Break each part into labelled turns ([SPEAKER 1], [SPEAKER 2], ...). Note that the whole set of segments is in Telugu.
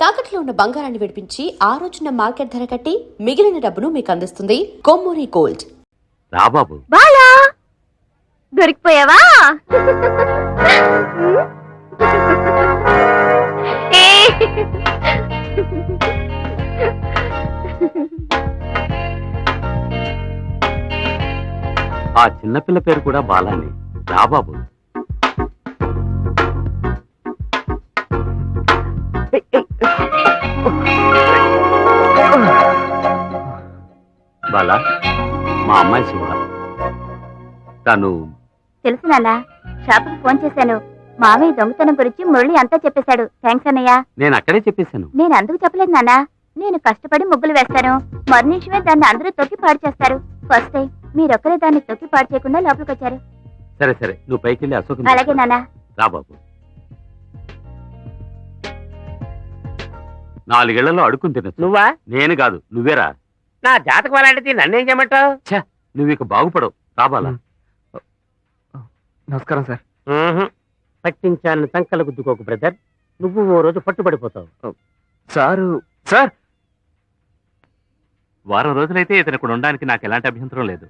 [SPEAKER 1] తాకట్లో ఉన్న బంగారాన్ని విడిపించి ఆ రోజున మార్కెట్ ధర కట్టి మిగిలిన డబ్బును మీకు అందిస్తుంది కొమ్మూరి గోల్డ్.
[SPEAKER 2] రాబాబు
[SPEAKER 3] బాలా దొరికిపోయావా?
[SPEAKER 2] ఆ చిన్నపిల్ల పేరు కూడా బాలాని. రాబాబు బాలా, మా అమ్మాయి శివ. తను
[SPEAKER 3] తెలుసు నాన్న, షాపుకి ఫోన్ చేశాను. మామయ్య దొంగతనం గురించి మురళి అంతా చెప్పేశాడు. థ్యాంక్స్ అన్నయ్య.
[SPEAKER 2] నేను అక్కడే చెప్పేశాను.
[SPEAKER 3] నేను అందుకు చెప్పలేదు నాన్న. నేను కష్టపడి ముగ్గులు వేస్తాను, మరునిషమే దాన్ని అందరూ తొక్కి పాడు చేస్తారు. ఫస్ట్ టైం మీరొక్కరే దాన్ని తొక్కి పాడు చేయకుండా లోపలికి వచ్చారు.
[SPEAKER 2] సరే సరే, నువ్వు పైకి వెళ్ళి అశోక్.
[SPEAKER 3] అలాగే నాన్న.
[SPEAKER 2] రాబాబు, 4 ఏళ్లలో అడుక్కుని తినచ్చు.
[SPEAKER 4] నువ్వా?
[SPEAKER 2] నేను కాదు, నువ్వేరా.
[SPEAKER 4] నా జాతకం అలాంటిది నన్నేం చేయమంటావు?
[SPEAKER 2] నువ్వు ఇక బాగుపడవు. రాబాలా.
[SPEAKER 5] నమస్కారం సార్.
[SPEAKER 4] పట్టించాలని సంకల గుద్దుకోకు బ్రదర్. నువ్వు ఓ రోజు పట్టుబడిపోతావు.
[SPEAKER 5] సారు సార్,
[SPEAKER 2] వారం రోజులైతే ఇతను ఇక్కడ ఉండడానికి నాకు ఎలాంటి అభ్యంతరం లేదు.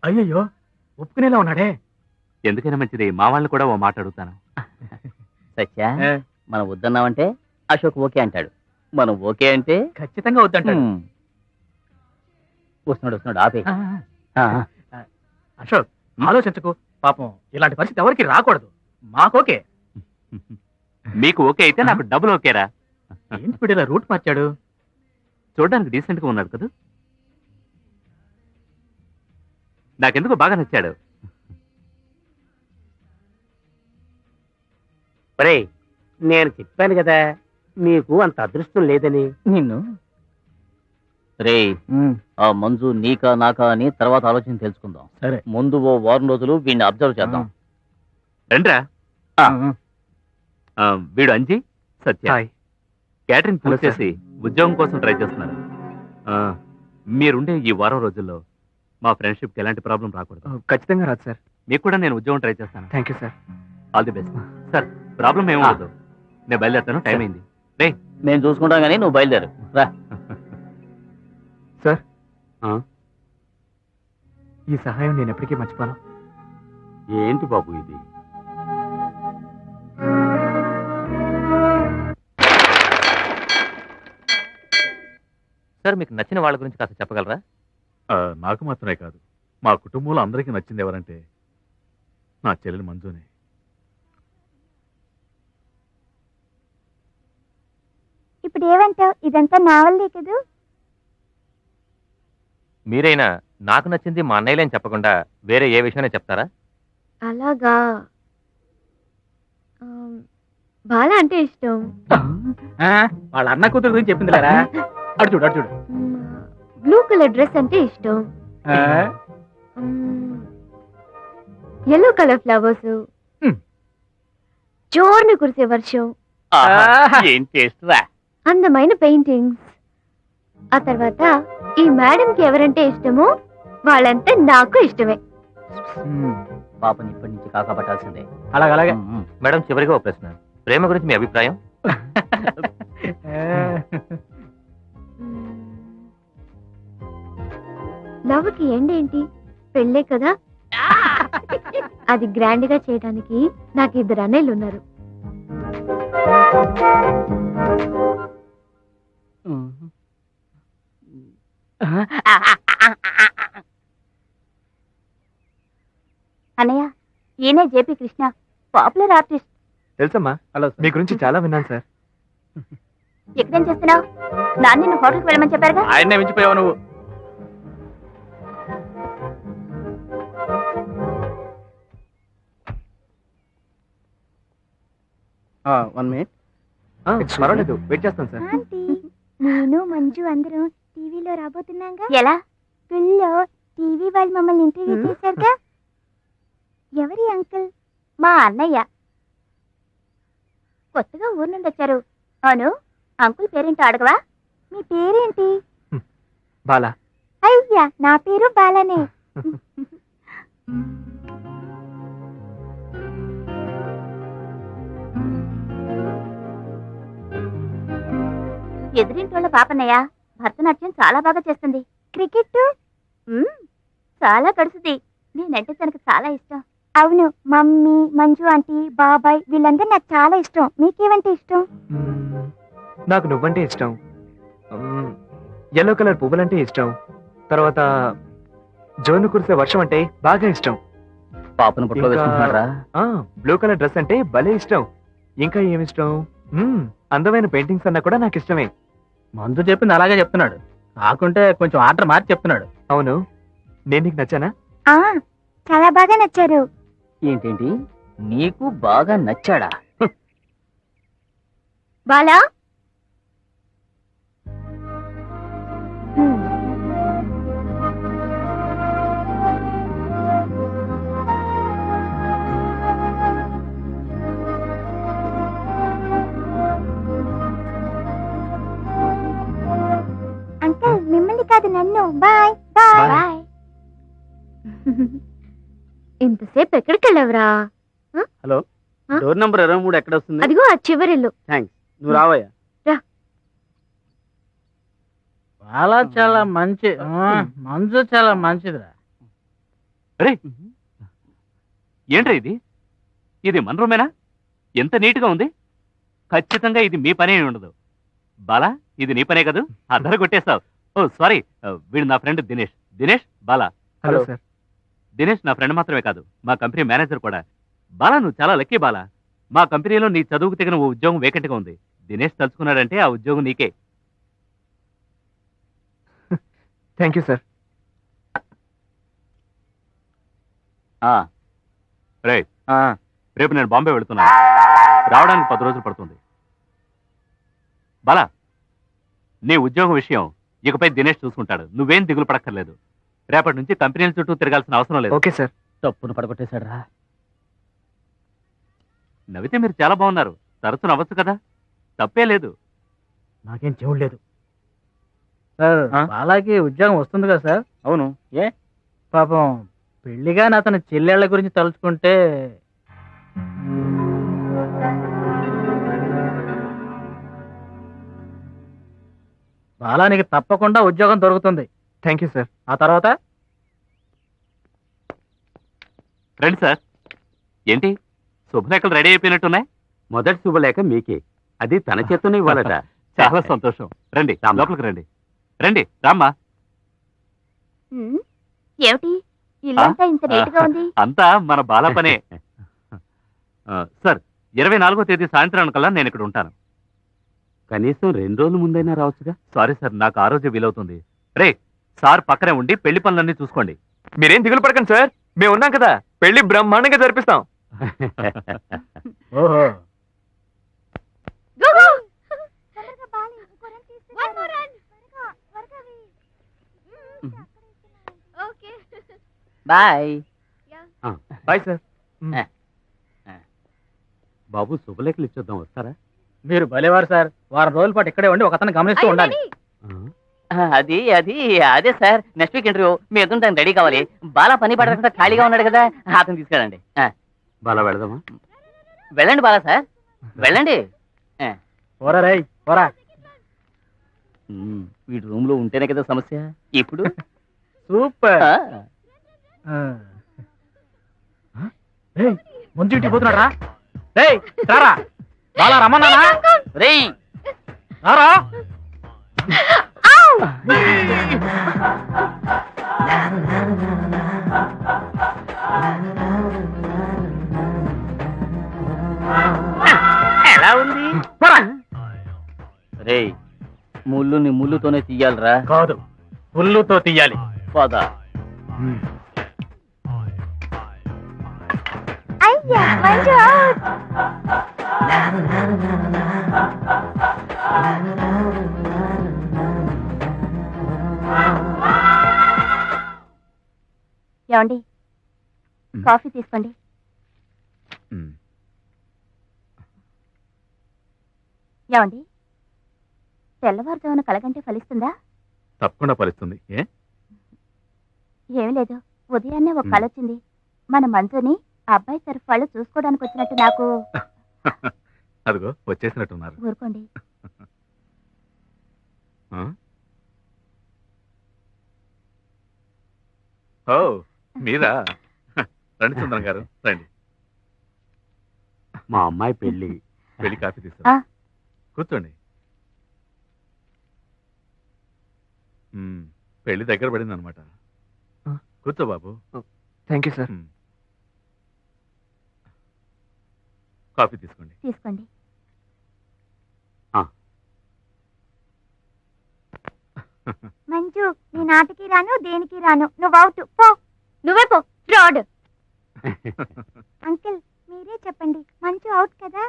[SPEAKER 5] అయ్యయ్యో ఒప్పుకునేలా ఉన్నాడే.
[SPEAKER 2] ఎందుకైనా మంచిది, మా వాళ్ళని కూడా ఓ మాట అడుగుతాను.
[SPEAKER 6] సత్య, మనం వద్దన్నామంటే అశోక్ ఓకే అంటాడు. మనం ఓకే అంటే
[SPEAKER 5] ఖచ్చితంగా వద్దంటాడు.
[SPEAKER 6] వస్తున్నాడు ఆపే.
[SPEAKER 5] అశోక్, ఆలోచించకు. పాపం ఇలాంటి పరిస్థితి ఎవరికి రాకూడదు. మాకోకే.
[SPEAKER 2] మీకు ఓకే అయితే నాకు డబుల్ ఓకేరా.
[SPEAKER 5] ఏంటి పిడిలా రూట్ మార్చాడు?
[SPEAKER 2] చూడడానికి డీసెంట్ గా ఉన్నాడు కదా. నాకెందుకు బాగా నచ్చాడు.
[SPEAKER 4] ఒరేయ్, నేను చెప్పాను కదా నీకు అంత అదృష్టం లేదని.
[SPEAKER 6] నిన్ను రే, ఆ మంజు నీకా నాకా అని తర్వాత ఆలోచన తెలుసుకుందాం.
[SPEAKER 5] సరే,
[SPEAKER 6] ముందు ఓ వారం రోజులు వీడిని అబ్జర్వ్ చేద్దాం.
[SPEAKER 2] రండ్రా. వీడు అంజీ, సత్య. క్యాటరింగ్ పూర్తి చేసి ఉద్యోగం కోసం ట్రై చేస్తున్నారు. మీరుండే ఈ వారం రోజుల్లో మా ఫ్రెండ్షిప్కి ఎలాంటి ప్రాబ్లం రాకూడదు.
[SPEAKER 5] ఖచ్చితంగా రాదు సార్.
[SPEAKER 2] మీకు కూడా నేను ఉద్యోగం ట్రై చేస్తాను.
[SPEAKER 5] Thank you sir.
[SPEAKER 2] All the best sir. Problem ఏమవుతుంది, నేను బయలుదేరుతాను. టైం అయింది. రే,
[SPEAKER 6] మేము చూసుకుంటాం కానీ నువ్వు బయలుదేరు రా.
[SPEAKER 5] సార్, ఈ సహాయం నేను ఎప్పటికీ మర్చిపోను.
[SPEAKER 2] ఏంటి బాబు ఇది?
[SPEAKER 7] సార్, మీకు నచ్చిన వాళ్ళ గురించి కాస్త చెప్పగలరా?
[SPEAKER 8] నాకు మాత్రమే కాదు, మా కుటుంబంలో అందరికీ నచ్చింది ఎవరంటే నా చెల్లెలు మంజునే.
[SPEAKER 3] ఇప్పుడు ఏమంటావు? ఇదంతా నా వల్లే కదూ.
[SPEAKER 7] మీరైనా నాకు నచ్చింది మా అన్నయ్యలేని చెప్పకుండా వేరే ఏ విషయమైనా చెప్తారా?
[SPEAKER 3] అలాగా, బాలా అంటే ఇష్టం.
[SPEAKER 5] వాళ్ళ అన్న కూతురు గురించి చెప్పింది లేరా? అటు చూడు, అటు చూడు.
[SPEAKER 3] బ్లూ కలర్ డ్రెస్ అంటే ఇష్టం. ఎల్లో కలర్ ఫ్లవర్స్, జోర్ని కురిసే వర్షం,
[SPEAKER 4] ఏం చేస్తురా?
[SPEAKER 3] అందమైన పెయింటింగ్స్. ఆ తర్వాత ఈ మేడం కి ఎవరంటే ఇష్టమో వాళ్ళంటే నాకు ఇష్టమే.
[SPEAKER 6] పాపని ఇప్పటి నుంచి కాకపట్టాల్సిందే.
[SPEAKER 5] అలాగే.
[SPEAKER 7] మేడం, చివరిగా ఒక ప్రశ్న. ప్రేమ గురించి మీ అభిప్రాయం?
[SPEAKER 3] లవ్ కి ఎండ్ ఏంటి? పెళ్ళే కదా. అది గ్రాండ్ గా చేయడానికి నాకు 2 అన్నయ్యలు ఉన్నారు. అన్నయ్య, ఈయనే జేపీ కృష్ణ, పాపులర్ ఆర్టిస్ట్.
[SPEAKER 5] తెలుసమ్మా, మీ గురించి చాలా విన్నాను సార్.
[SPEAKER 3] ఎక్కడేం చేస్తున్నావు? నాన్న నిన్ను హోటల్కి వెళ్ళమని చెప్పారుగా.
[SPEAKER 5] ఆయన్నే మించిపోయావు నువ్వు. పర్వాలేదు, వెయిట్ చేస్తాను సార్.
[SPEAKER 3] నేను మంజు అందరూ టీవీలో రాబోతున్నాగా. ఎలా? స్కూల్లో టీవీ వాళ్ళు మమ్మల్ని ఇంటర్వ్యూ చేశారుగా. ఎవరి అంకుల్? మా అన్నయ్య. కొత్తగా ఊరు నుండి వచ్చారు. అవును, అంకుల్ పేరేంటో అడగవా? మీ పేరేంటి?
[SPEAKER 5] బాలా.
[SPEAKER 3] అయ్యా, నా పేరు బాలానే. ఎదురింటోళ్ళ పాపన్నయ్య భరతనాట్యం చాలా బాగా చేస్తుంది. క్రికెట్ చాలా గడుస్తుంది. నేనంటే తనకు చాలా ఇష్టం. అవును, మమ్మీ, మంజు ఆంటీ, బాబాయ్ వీళ్ళందరూ నాకు చాలా ఇష్టం. మీకేమంటే ఇష్టం?
[SPEAKER 9] నాకు నువ్వంటే ఇష్టం. ఎల్లో కలర్ పువ్వులంటే ఇష్టం. తర్వాత జోను కురిసే వర్షం అంటే బాగా ఇష్టం.
[SPEAKER 6] పాపను పుట్టలో
[SPEAKER 9] ఇంకా-
[SPEAKER 6] వేసుకుంటున్నారా?
[SPEAKER 9] బ్లూ కలర్ డ్రెస్ అంటే భలే ఇష్టం. ఇంకా ఏమిష్టం? అందమైన పెయింటింగ్స్ అన్నా కూడా నాకు ఇష్టమే.
[SPEAKER 5] మందు చెప్పింది అలాగే చెప్తున్నాడు, కాకుంటే కొంచెం ఆర్డర్ మార్చి చెప్తున్నాడు.
[SPEAKER 9] అవును, నేను నీకు నచ్చానా?
[SPEAKER 3] ఆ చాలా బాగా నచ్చారు.
[SPEAKER 6] ఏంటేంటి, నీకు బాగా నచ్చాడా?
[SPEAKER 3] బాలా అంకుల్, మిమ్మల్ని కాదు నన్ను. Bye bye
[SPEAKER 9] Bye.
[SPEAKER 3] బాయ్. ఇంతసేపు ఎక్కడికి వెళ్ళావురా?
[SPEAKER 4] హలో,
[SPEAKER 3] ఆ?
[SPEAKER 4] డోర్ నంబర్ 23 ఎక్కడ వస్తుంది?
[SPEAKER 3] అదిగో ఆ చివరిల్లు.
[SPEAKER 4] థ్యాంక్స్, నువ్వు రావయ్యా.
[SPEAKER 5] చాలా చాలా మంచి మంజు చాలా మంచిదిరా.
[SPEAKER 2] అరే ఏంట్రా ఇది? ఇది మన రూమేనా? ఎంత నీట్గా ఉంది. ఖచ్చితంగా ఇది మీ పనే అయి ఉండదు. బాలా, ఇది నీ పనే కదూ? అద్దర కొట్టేస్తావు. ఓ సారీ, వీడు నా friend Dinesh. Dinesh, Bala.
[SPEAKER 9] Hello
[SPEAKER 4] Hello.
[SPEAKER 9] Sir.
[SPEAKER 2] Dinesh నా ఫ్రెండ్ మాత్రమే కాదు, మా కంపెనీ మేనేజర్ కూడా. బాలా, నువ్వు చాలా లక్కీ బాలా. మా కంపెనీలో నీ చదువుకు తగిన ఓ ఉద్యోగం వేకెంట్గా ఉంది. దినేష్ తలుచుకున్నాడంటే ఆ ఉద్యోగం నీకే.
[SPEAKER 9] Thank you sir.
[SPEAKER 2] రే, రేపు నేను బాంబే వెళుతున్నాను. రావడానికి 10 రోజులు పడుతుంది. బాలా, నీ ఉద్యోగం విషయం ఇకపై దినేష్ చూసుకుంటాడు. నువ్వేం దిగులు పడక్కర్లేదు. రేపటి నుంచి కంపెనీల చుట్టూ తిరగాల్సిన అవసరం లేదు.
[SPEAKER 9] Okay sir.
[SPEAKER 6] తప్పును పడగొట్టేశాడరా.
[SPEAKER 2] నవ్వితే మీరు చాలా బాగున్నారు. తరచు నవ్వచ్చు కదా, తప్పే లేదు.
[SPEAKER 5] నాకేం చెవుడు లేదు సార్.
[SPEAKER 4] ఆ?
[SPEAKER 5] బాలాకి ఉద్యోగం వస్తుంది కదా సార్.
[SPEAKER 4] అవును, ఏ
[SPEAKER 5] పాపం పెళ్లిగాని అతని చెల్లెళ్ళ గురించి తలుచుకుంటే బాలానికి తప్పకుండా ఉద్యోగం దొరుకుతుంది.
[SPEAKER 9] Thank you sir.
[SPEAKER 5] ఆ తర్వాత
[SPEAKER 2] రండి సార్. ఏంటి, శుభలేఖలు రెడీ అయిపోయినట్టున్నాయి?
[SPEAKER 4] మొదటి శుభలేఖ మీకే, అది తన చేతనే ఇవ్వాలట.
[SPEAKER 2] చాలా సంతోషం. రండి, లోపలికి రండి. రండి, రామ్మా.
[SPEAKER 3] ఏమిటి ఇల్లంతా ఇంత నీట్గా ఉంది?
[SPEAKER 2] అంతా మన బాల పనే. సార్, 24వ తేదీ సాయంత్రానికల్లా నేను ఇక్కడ ఉంటాను.
[SPEAKER 4] కనీసం 2 రోజుల ముందైనా రావచ్చుగా.
[SPEAKER 2] సారీ సార్, నాకు ఆ రోజే వీలవుతుంది. రే, సార్ పక్కనే ఉండి పెళ్లి పనులన్నీ చూసుకోండి.
[SPEAKER 9] మీరేం దిగులు పడకండి సార్, మేము ఉన్నాం కదా. పెళ్లి బ్రహ్మాండంగా జరిపిస్తాం.
[SPEAKER 5] ఓహో
[SPEAKER 3] Go, go! తొందరగా బాలి, ఇంకో రన్ తీసుకురా. త్వరగా, త్వరగా వెయ్యి. ఓకే.
[SPEAKER 6] బాయ్.
[SPEAKER 9] Bye sir.
[SPEAKER 4] బాబు, శుభలేఖలు ఇచ్చొద్దాం, వస్తారా?
[SPEAKER 5] మీరు భలేవారు సార్. వారం రోజుల పాటు ఇక్కడే ఉండి ఒకతను గమనిస్తూ ఉండాలి.
[SPEAKER 6] అది అది అదే సార్, నెక్స్ట్ వీక్ ఇంటర్వ్యూ మీ ఎదురు రెడీ కావాలి. బాలా పని పడకుండా ఖాళీగా ఉన్నాడు కదా, అతను తీసుకెళ్ళండి.
[SPEAKER 4] బాలా, వెళదామా?
[SPEAKER 6] వెళ్ళండి బాలా సార్, వెళ్ళండి.
[SPEAKER 5] పోరా రేయ్ పోరా.
[SPEAKER 6] వీడి రూమ్ లో ఉంటేనే కదా సమస్య. ఇప్పుడు
[SPEAKER 5] సూపర్.
[SPEAKER 6] ఆ,
[SPEAKER 5] ముందు ఇంటికి పోతున్నాడు రా. రేయ్ రారా, బాలా రమ్మన్నానా?
[SPEAKER 6] రేయ్
[SPEAKER 5] రారా.
[SPEAKER 4] ఎలా ఉంది?
[SPEAKER 5] పోరా.
[SPEAKER 6] రేయ్, ముళ్ళుని ముళ్ళుతోనే తీయాలిరా.
[SPEAKER 5] కాదు, పుల్లుతో తీయాలి.
[SPEAKER 6] పద.
[SPEAKER 3] అయ్యా, మంజు అవుట్. ఏమండి, కాఫీ తీసుకోండి. ఏమండి, తెల్లవారుజామున కలగంటే ఫలిస్తుందా?
[SPEAKER 8] తప్పకుండా ఫలిస్తుంది.
[SPEAKER 3] ఏమీ లేదు, ఉదయాన్నే ఒక కళ వచ్చింది. మన మంజుని అబ్బాయి తరఫు వాళ్ళు చూసుకోవడానికి వచ్చినట్టు నాకు.
[SPEAKER 8] అదిగో వచ్చేసినట్టున్నారు.
[SPEAKER 3] ఊరుకోండి.
[SPEAKER 8] ఓ మీరా రండి సుందరం గారు రండి.
[SPEAKER 2] మా అమ్మాయి పెళ్లి.
[SPEAKER 8] వెళ్ళి కాఫీ
[SPEAKER 3] ఆ.
[SPEAKER 8] తీసుకో. కూర్చోండి. పెళ్లి దగ్గర పడింది అనమాట.
[SPEAKER 9] ఆ.
[SPEAKER 8] కూర్చో బాబు.
[SPEAKER 9] Thank you sir.
[SPEAKER 8] కాఫీ తీసుకోండి.
[SPEAKER 3] తీసుకోండి. మంజు నీ నాటికి రాను దేనికి రాను, నువ్వు అవుట్ పో. నువ్వే పో ఫ్రాడ్. అంకుల్ మీరే చెప్పండి, మంజు అవుట్ కదా?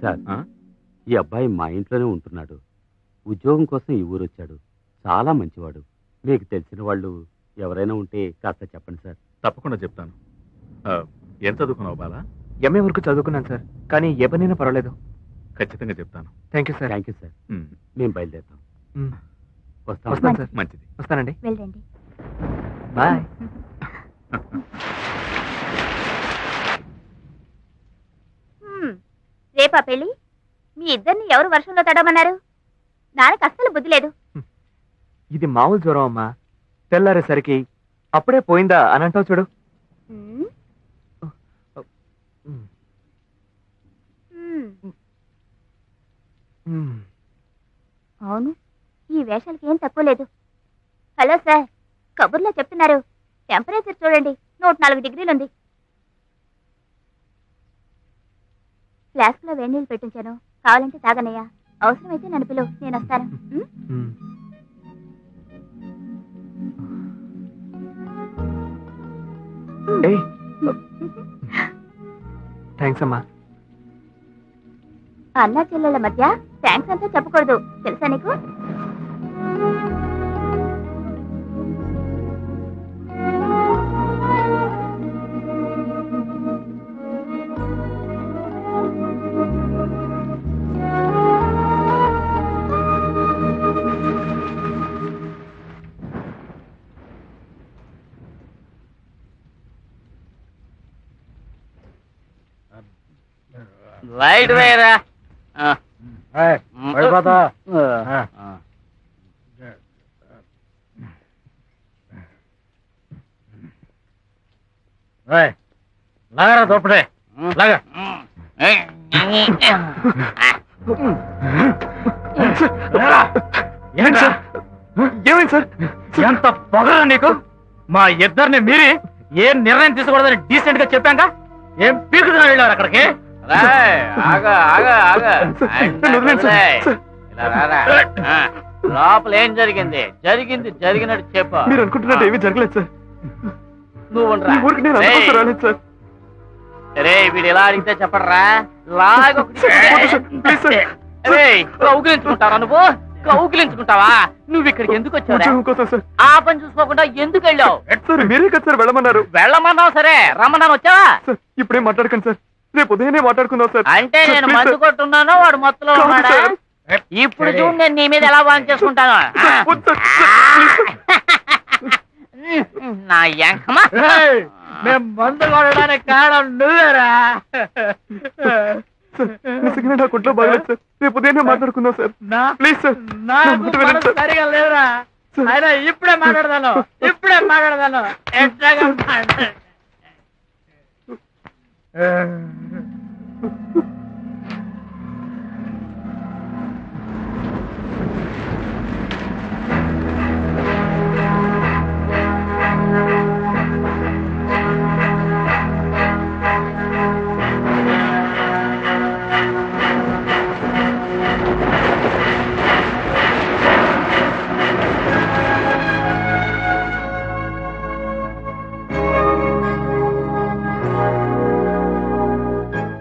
[SPEAKER 2] సార్
[SPEAKER 8] ఆ?
[SPEAKER 2] ఈ అబ్బాయి మా ఇంట్లోనే ఉంటున్నాడు. ఉద్యోగం కోసం ఈ ఊరు వచ్చాడు. చాలా మంచివాడు. మీకు తెలిసిన వాళ్ళు ఎవరైనా ఉంటే కాస్త చెప్పండి సార్.
[SPEAKER 8] తప్పకుండా చెప్తాను. ఏం చదువుకున్నావు బాలా?
[SPEAKER 9] ఎంఏ వరకు చదువుకున్నాను సార్, కానీ ఏ పనైనా పర్వాలేదు.
[SPEAKER 8] ఖచ్చితంగా చెప్తాను.
[SPEAKER 9] Thank you sir.
[SPEAKER 2] Thank you sir.
[SPEAKER 8] ఉమ్,
[SPEAKER 2] మేము బయలుదేరుతాం.
[SPEAKER 9] మ్,
[SPEAKER 2] వస్తాం.
[SPEAKER 9] వస్తాను సార్.
[SPEAKER 8] మంచిది.
[SPEAKER 9] వస్తానండి.
[SPEAKER 3] వెళ్ళండి.
[SPEAKER 9] బాయ్.
[SPEAKER 3] రేపా పెళ్ళి? మీ ఇద్దరిని ఎవరు వర్షంలో తడమన్నారు? నాన్నకు అస్సలు బుద్ధి లేదు.
[SPEAKER 9] ఇది మామూలు జ్వరం అమ్మా. తెల్లారేసరికి అప్పుడే పోయిందా అని అంటావు చూడు.
[SPEAKER 3] మ్మ్.
[SPEAKER 9] మ్,
[SPEAKER 3] మ్మ్.
[SPEAKER 9] మ్.
[SPEAKER 3] అవును, ఈ వేషాలకి ఏం తక్కువ లేదు. హలో సార్, కబుర్లో చెప్తున్నారు. టెంపరేచర్ చూడండి, 104 డిగ్రీలు ఉంది. ఫ్లాస్క్లో వేడి నీళ్ళు పెట్టించాను, కావాలంటే తాగనయ్యా. అవసరమైతే నన్ను పిలువు, నేను వస్తాను. మ్?
[SPEAKER 9] మ్. ఏయ్, థ్యాంక్స్ అమ్మా.
[SPEAKER 3] అన్నా చెల్లెళ్ళ మధ్య థ్యాంక్స్ అంతా చెప్పకూడదు, తెలుసా నీకు?
[SPEAKER 6] రైట్ వేరా.
[SPEAKER 5] లాగరా దోపడే లాగా.
[SPEAKER 9] ఏంటి సార్? ఏమైంది సార్?
[SPEAKER 5] ఎంత పొగరా నీకు? మా ఇద్దరిని మీరి ఏ నిర్ణయం తీసుకోకూడదని డీసెంట్ గా చెప్పాక ఏం పీకుతున్నా వెళ్ళారు అక్కడికి?
[SPEAKER 6] లోపల ఏం జరిగింది? జరిగింది జరిగినట్టు చెప్పు.
[SPEAKER 9] మీరు అనుకుంటున్నట్టు ఏమీ జరగలేదు సార్.
[SPEAKER 6] నువ్వు
[SPEAKER 9] ఈ ఊరికి నేను అందుకోసం రాలేదు సార్.
[SPEAKER 6] రే వీడు ఇలా అడిగితే చెప్పడరా, లాగా
[SPEAKER 9] ప్లీజ్ సార్.
[SPEAKER 6] కౌగిలించుకుంటావా నువ్వు? కౌగిలించుకుంటావా? నువ్వు ఇక్కడికి ఎందుకు వచ్చావు?
[SPEAKER 9] ఉద్యోగం కోసం సార్.
[SPEAKER 6] ఆ పని చూసుకోకుండా ఎందుకు వెళ్ళావు?
[SPEAKER 9] సార్ మీరే కదా సార్ వెళ్ళమన్నారు.
[SPEAKER 6] వెళ్ళమన్నావు, సరే రమ్మన్నాను, వచ్చావా?
[SPEAKER 9] సార్ ఇప్పుడే మాట్లాడకండి సార్, రేపు ఉదయనే మాట్లాడుకుందాం సార్.
[SPEAKER 6] అంటే
[SPEAKER 9] సార్,
[SPEAKER 6] నేను
[SPEAKER 9] ప్లీజ్
[SPEAKER 6] మందు
[SPEAKER 9] సార్.
[SPEAKER 6] కొట్టున్నాను, వాడు మొత్తలో
[SPEAKER 9] కాదు
[SPEAKER 6] ఉన్నాడా?
[SPEAKER 9] సార్.
[SPEAKER 6] ఇప్పుడు చూడు నేను నీ మీద ఎలా వాన్ చేసుకుంటాను.
[SPEAKER 9] సార్, వద్దు సార్. Sir, please sir.
[SPEAKER 6] నా యంకమా
[SPEAKER 5] మేము మందు కొట్టడానికి కారణం నువ్వేరా.
[SPEAKER 9] సార్, నిజంగానే నా కుట్లో బాగలేదు సార్, రేపు ఉదయనే మాట్లాడుకుందాం సార్. ప్లీజ్ సార్, నా
[SPEAKER 5] నాకు
[SPEAKER 9] మాట వినండి సార్.
[SPEAKER 5] సరిగా లేదురా. అయినా ఇప్పుడే మాట్లాడదాను, ఇప్పుడే మాట్లాడదాను. ఎట్లాగా మాట్లాడ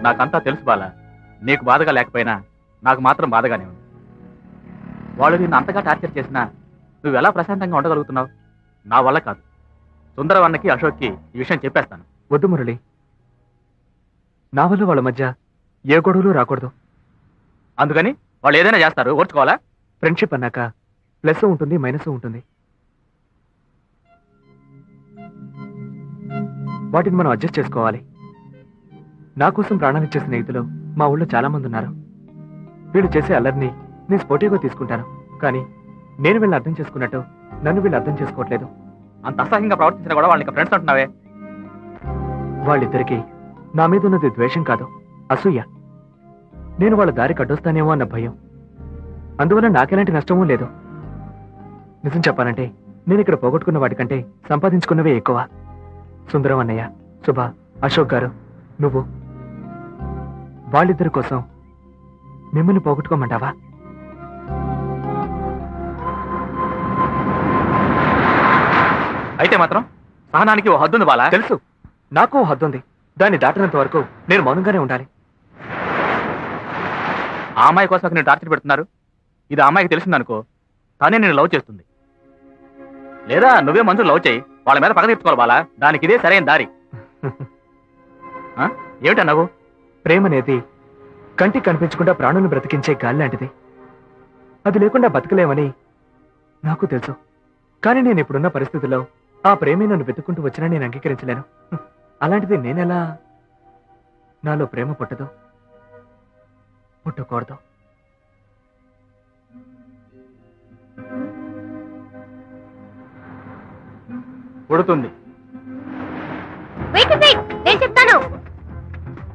[SPEAKER 5] నాకంతా తెలుసు బాల. నీకు బాధగా లేకపోయినా నాకు మాత్రం బాధగానే ఉంది. వాళ్ళు నిన్ను అంతగా టార్చర్ చేసినా నువ్వెలా ప్రశాంతంగా ఉండగలుగుతున్నావు? నా వల్ల కాదు. సుందరవన్నకి అశోక్కి ఈ విషయం చెప్పేస్తాను.
[SPEAKER 9] వద్దు మురళి, నా వల్ల వాళ్ళ మధ్య ఏ గొడవలు రాకూడదు.
[SPEAKER 5] అందుకని వాళ్ళు ఏదైనా చేస్తారు, ఓర్చుకోవాలా?
[SPEAKER 9] ఫ్రెండ్షిప్ అన్నాక ప్లస్ ఉంటుంది, మైనస్ ఉంటుంది. వాటిని మనం అడ్జస్ట్ చేసుకోవాలి. నా కోసం ప్రాణాలిచ్చే స్నేహితులు మా ఊళ్ళో చాలా మంది ఉన్నారు. వీళ్ళు చేసే అల్లరిని నేను స్పోర్టివ్గా తీసుకుంటాను, కానీ నేను వీళ్ళని అర్థం చేసుకున్నట్టు నన్ను వీళ్ళు అర్థం చేసుకోవట్లేదు.
[SPEAKER 5] అంత అసహ్యంగా ప్రవర్తించిన కూడా వాళ్ళకి ఫ్రెండ్స్ అంటున్నావే.
[SPEAKER 9] వాళ్ళిద్దరికీ నా మీద ఉన్నది ద్వేషం కాదు, అసూయ. నేను వాళ్ళ దారికి అడ్డొస్తానేమో అన్న భయం. అందువల్ల నాకెలాంటి నష్టమూ లేదు. నిజం చెప్పాలంటే నేను ఇక్కడ పోగొట్టుకున్న వాటికంటే సంపాదించుకున్నవే ఎక్కువ. సుందరం అన్నయ్య, శుభ, అశోక్ గారు, నువ్వు, వాళ్ళిద్దరి కోసం మిమ్మల్ని పోగొట్టుకోమంటావా?
[SPEAKER 5] అయితే మాత్రం సహనానికి ఓ హద్దుంది బాలా.
[SPEAKER 9] తెలుసు, నాకు ఓ హద్దుంది. దాన్ని దాటినంత వరకు నేను మౌనంగానే ఉండాలి.
[SPEAKER 5] ఆ అమ్మాయి కోసం నేను టార్చర్ పెడుతున్నారు. ఇది ఆ అమ్మాయికి తెలిసిందనుకో, తనే నేను లవ్ చేస్తుంది. లేదా నువ్వే మంజు లవ్ చేయి, వాళ్ళ మీద పగ తీర్చుకోవాలి బాలా. దానికి ఇదే సరైన దారి. ఏమిటన్నావు?
[SPEAKER 9] ప్రేమ అనేది కంటికి కనిపించకుండా ప్రాణులను బ్రతికించే గాలి లాంటిది. అది లేకుండా బతకలేమని నాకు తెలుసు. కానీ నేను ఇప్పుడున్న పరిస్థితుల్లో ఆ ప్రేమే నన్ను వెతుక్కుంటూ వచ్చినా నేను అంగీకరించలేను. అలాంటిది నేనెలా నాలో ప్రేమ పుట్టదు, పుట్టకూడదు.
[SPEAKER 5] పుడుతుంది.
[SPEAKER 3] వెయిట్ వెయిట్, నేను చెప్తాను.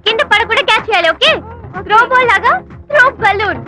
[SPEAKER 3] కింద పడకుండా క్యాచ్ చేయాలి, ఓకే? త్రో బాల్ లాగా త్రో బలూన్.